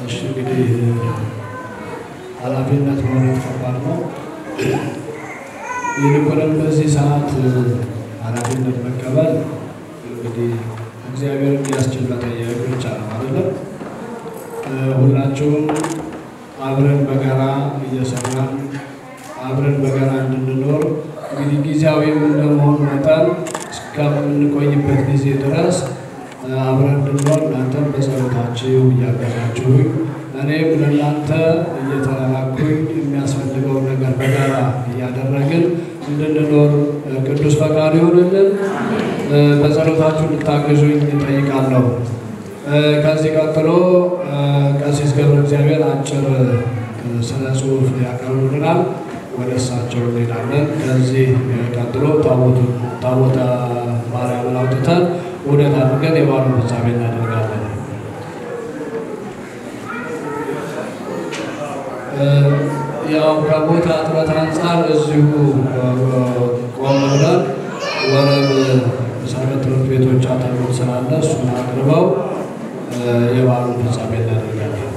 እሺ እንግዲህ ኃላፊነት ማለት ከባድ ነው። ይልቁንም በዚህ ሰዓት ኃላፊነት መቀበል እንግዲህ እግዚአብሔር እንዲያስችል መጠየቅ ብቻ ነው አይደለም። ሁላችሁም አብረን በጋራ እየሰራን አብረን በጋራ እንድንኖር እንግዲህ ጊዜያዊም እንደመሆኑ መጠን እስከምንቆይበት ጊዜ ድረስ አብረን እንድንኖር እናንተም በጸሎታችሁ እያገዛችሁኝ እኔም ለእናንተ እየተላላኩኝ የሚያስፈልገውን ነገር በጋራ እያደረግን እንድንኖር ቅዱስ ፈቃድ ይሁንልን። በጸሎታችሁ እንድታግዙኝ እጠይቃለሁ። ከዚህ ቀጥሎ ቀሲስ ገብረ እግዚአብሔር አጭር ስነ ጽሑፍ ያቀርቡልናል። ወደ እሳቸው እንሄዳለን። ከዚህ ቀጥሎ ታቦተ ማርያምን አውጥተን ውደት አድርገን የበዓሉን ፍጻሜ እናደርጋለን። ያው ከቦታ እጥረት አንጻር እዚሁ ቆም ብለን ወረብ ሰንበት ትምህርት ቤቶች አጠገብ ስላለ እሱን አቅርበው የበዓሉን ፍጻሜ እናደርጋለን።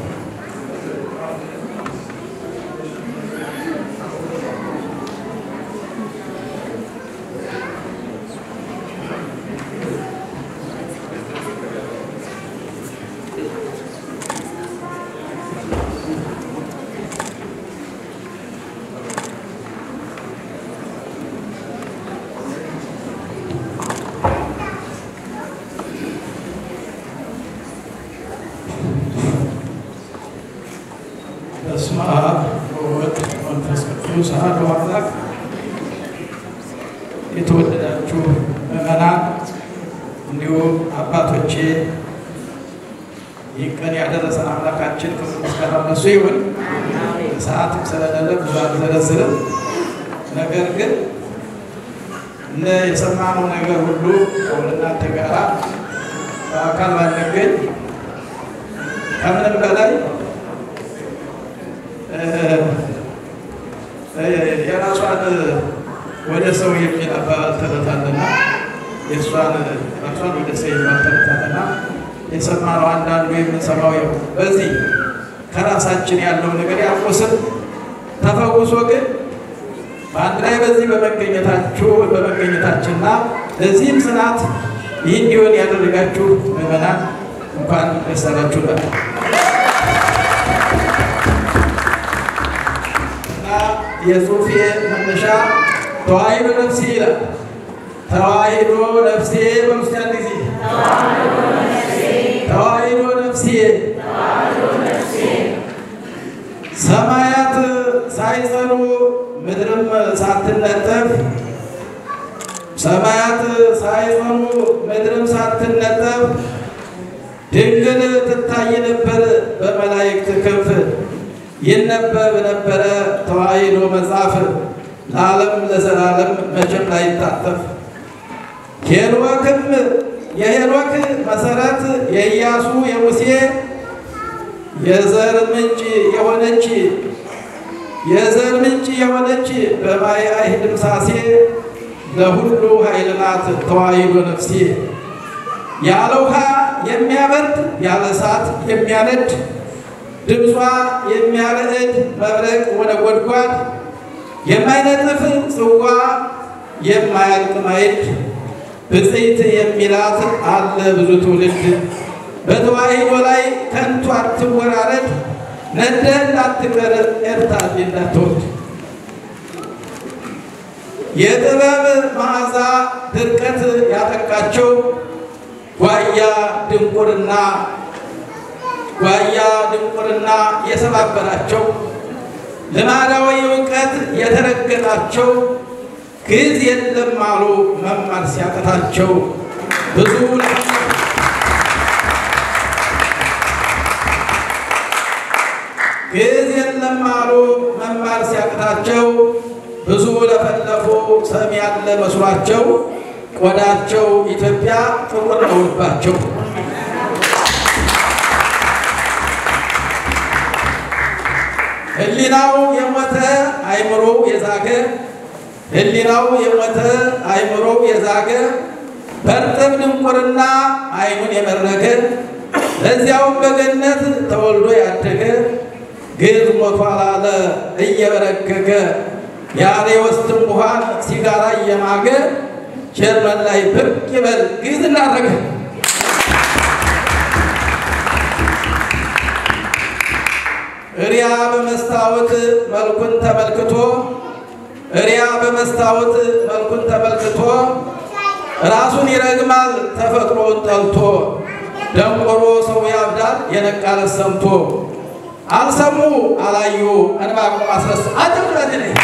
የተወደዳችሁ ምዕመናን እንዲሁም አባቶቼ ይህን ቀን ያደረሰን አምላካችን ክብር ምስጋና ለእሱ ይሁን። ሰዓትም ስለሌለ ብዙ አልዘረዝርም። ነገር ግን የሰማነው ነገር ሁሉ ከእናንተ ጋር በአካል ባንገኝ ከምንም በላይ የራሷን ወደ ሰው የሚል አባባል ተረታለና የእሷን ወደ ሰው የሚል ተረታለና የሰማነው አንዳንዱ የምንሰማው በዚህ ከራሳችን ያለው ነገር ያቆስል ተፈውሶ ግን በአንድ ላይ በዚህ በመገኘታችንና ለዚህም ጽናት ይህ እንዲሆን ያደረጋችሁ ምዕመናን እንኳን ደስ አላችሁ። እና የጽሑፌ መነሻ ተዋሂዶ ነፍሴ ይላል። ተዋሂዶ ነፍሴ በምስጢር ጊዜ ተዋሂዶ ነፍሴ ሰማያት ሳይጸኑ ምድርም ሳትነጠፍ ሰማያት ሳይጸኑ ምድርም ሳትነጠፍ ድንግል ትታይ ነበር በመላእክት ክንፍ ይነበብ ነበረ ተዋሂዶ መጽሐፍ ለዓለም ለዘላለም መቼም ላይታጠፍ። የሄኖክ መሰረት የኢያሱ የሙሴ የዘር ምንጭ የሆነች በማየ አይሁድ ምሳሴ ለሁሉ ኃይል ናት ተዋሂዶ ነፍሴ። ያለ ውሃ የሚያበርድ ያለ እሳት የሚያነድ ድምጿ የሚያረድ መብረቅ ወነጎድጓድ የማይነጥፍ ጽዋ የማያልቅ ማዕድ ብፅዕት የሚላት አለ ብዙ ትውልድ። በተዋሂዶ ላይ ከንቱ አትወራረድ ነደህ እንዳትቀር ኤርታሌ እንዳትወርድ። የጥበብ መዓዛ ድርቀት ያጠቃቸው ጓያ ድንቁርና የሰባበራቸው ልማዳዊ እውቀት የተረገጣቸው ግዕዝ የለም አሉ መማር ሲያቀታቸው ብዙ ግዕዝ የለም አሉ መማር ሲያቀታቸው ብዙ ለፈለፉ ሰሚ ያለ መስሏቸው ቆዳቸው ኢትዮጵያ ጥቁር ነው ልባቸው። ህሊናው የሞተ አይምሮው የዛገ ህሊናው የሞተ አይምሮው የዛገ በርጥብ ድንቁርና አይኑን የመረገ ለዚያው በገነት ተወልዶ ያደገ ግዝ ሞቷል አለ እየበረከከ የአርዮስ ትንቡሃን ሲጋራ እየማገ ጀርመን ላይ ብቅ ይበል ግዝ እናረገ ሪያ በመስታወት መልኩን ተመልክቶ ሪያ በመስታወት መልኩን ተመልክቶ ራሱን ይረግማል ተፈጥሮን ጠልቶ ደንቆሮ ሰው ያብዳል የነቃለ ሰምቶ አልሰሙ አላዩ ዕንባቆም አስረስ አጥብረት ነኝ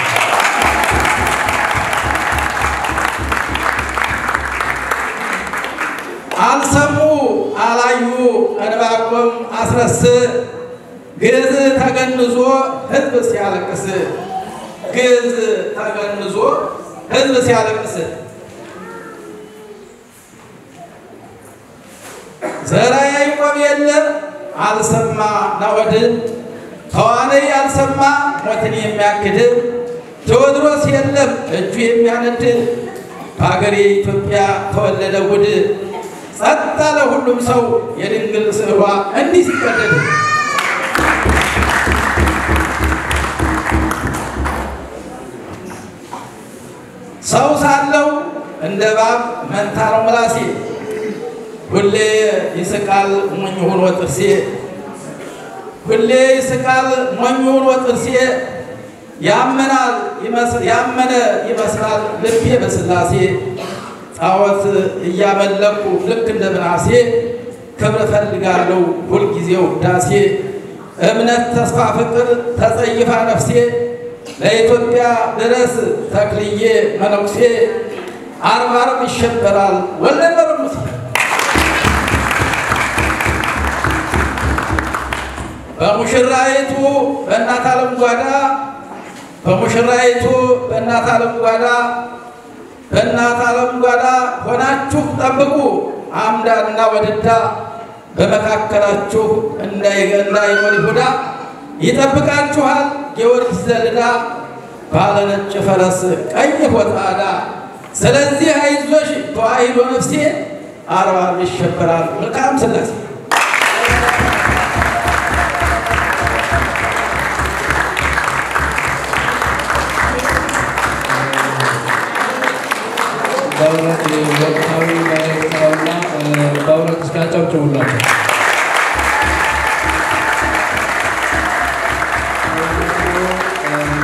አልሰሙ አላዩ ዕንባቆም አስረስ ግዝ ተገንዞ ሕዝብ ሲያለቅስ ግዝ ተገንዞ ሕዝብ ሲያለቅስ ዘራ ያዕቆብ የለ አልሰማ ናወድ ተዋነይ አልሰማ ሞትን የሚያክድ ቴዎድሮስ የለም እጁ የሚያነድ በሀገሬ ኢትዮጵያ ተወለደ ውድ ጸጥ አለ ሁሉም ሰው የድንግል ስዕሏ እንዲህ ሲቀደድ ሰው ሳለው እንደ እባብ መንታ ነው ምላሴ ሁሌ ይስቃል ሞኝ ሆኖ ጥርሴ ሁሌ ይስቃል ሞኝ ሆኖ ጥርሴ ያመናል ያመነ ይመስላል ልቤ በስላሴ ጣዖት እያመለኩ ልክ እንደ ምናሴ ክብር ፈልጋለሁ ሁልጊዜው ዳሴ እምነት ተስፋ ፍቅር ተጸይፋ ነፍሴ ለኢትዮጵያ ድረስ ተክልዬ መነኩሴ ዓርብ ዓርብ ይሸበራል ወለደ በሙሴ በሙሽራይቱ በእናት ዓለም ጓዳ በሙሽራይቱ በእናት ዓለም ጓዳ በእናት ዓለም ጓዳ ሆናችሁ ጠብቁ አምዳና ወድዳ በመካከላችሁ እንዳይኖር ይሁዳ ይጠብቃችኋል ጊዮርጊስ ዘልዳ ባለ ነጭ ፈረስ ቀይ ወጣዳ ስለዚህ አይዞሽ ተዋሂዶ ነፍሴ ዓርብ ዓርብ ይሸበራል መልካም ሥላሴ በእውነት ወቅታዊ መልእክታውና በእውነት እስካጨብጭቡላቸው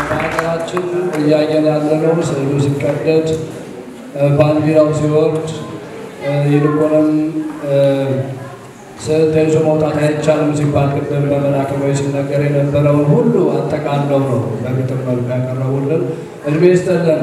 በሀገራችን እያየን ያለነው ስዕሉ ሲቀደድ ባንዲራው ሲወርድ ይልቁንም ስዕል ተይዞ መውጣት አይቻልም ሲባል ቅድም በመላከማዊ ሲነገር የነበረውን ሁሉ አጠቃለው ነው በግጥም መልኩ ያቀረቡልን። እድሜ ይስጥልን።